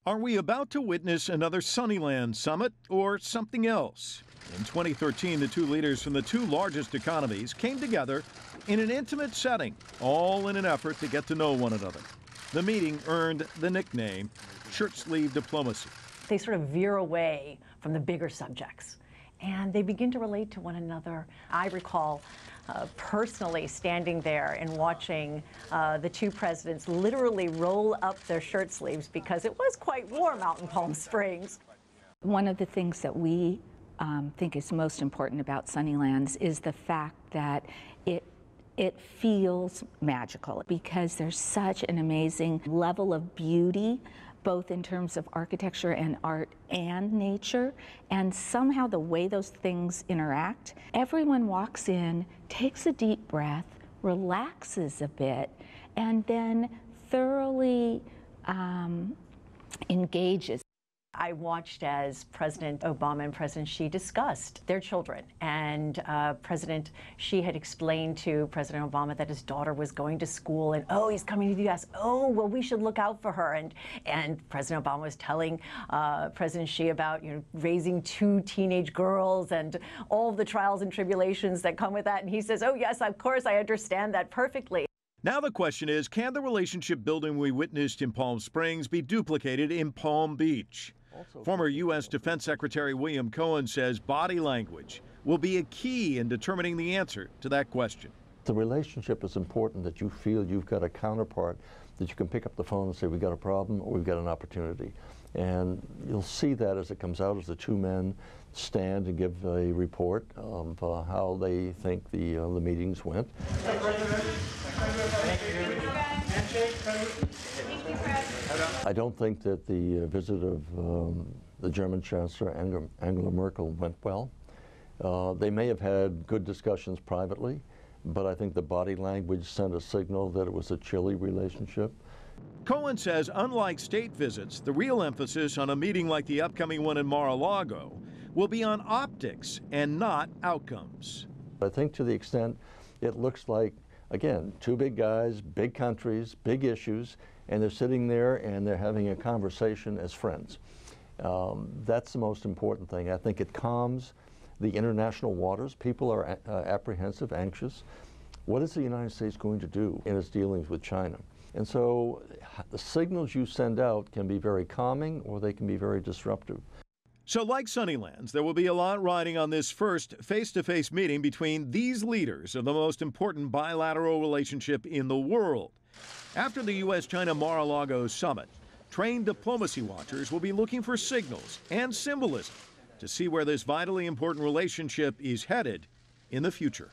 Are we about to witness another Sunnyland summit or something else? In 2013, the two leaders from the two largest economies came together in an intimate setting, all in an effort to get to know one another. The meeting earned the nickname shirt-sleeve diplomacy. They sort of veer away from the bigger subjects, and they begin to relate to one another. I recall personally standing there and watching the two presidents literally roll up their shirt sleeves because it was quite warm out in Palm Springs. One of the things that we think is most important about Sunnylands is the fact that it feels magical because there's such an amazing level of beauty, both in terms of architecture and art and nature, and somehow the way those things interact. Everyone walks in, takes a deep breath, relaxes a bit, and then thoroughly engages. I watched as President Obama and President Xi discussed their children, and President Xi had explained to President Obama that his daughter was going to school, and oh, he's coming to the U.S. Oh, well, we should look out for her. And President Obama was telling President Xi about raising two teenage girls and all the trials and tribulations that come with that. And he says, oh yes, of course, I understand that perfectly. Now the question is, can the relationship building we witnessed in Palm Springs be duplicated in Palm Beach? Former U.S. Defense Secretary William Cohen says body language will be a key in determining the answer to that question. The relationship is important, that you feel you've got a counterpart, that you can pick up the phone and say, we've got a problem or we've got an opportunity. And you'll see that as it comes out, as the two men stand and give a report of how they think the meetings went. I don't think that the visit of the German Chancellor Angela Merkel went well. They may have had good discussions privately, but I think the body language sent a signal that it was a chilly relationship. Cohen says unlike state visits, the real emphasis on a meeting like the upcoming one in Mar-a-Lago will be on optics and not outcomes. I think to the extent it looks like, again, two big guys, big countries, big issues, and they're sitting there and they're having a conversation as friends. That's the most important thing. I think it calms the international waters. People are apprehensive, anxious. What is the United States going to do in its dealings with China? And so the signals you send out can be very calming or they can be very disruptive. So like Sunnylands, there will be a lot riding on this first face-to-face meeting between these leaders of the most important bilateral relationship in the world. After the U.S.-China Mar-a-Lago summit, trained diplomacy watchers will be looking for signals and symbolism to see where this vitally important relationship is headed in the future.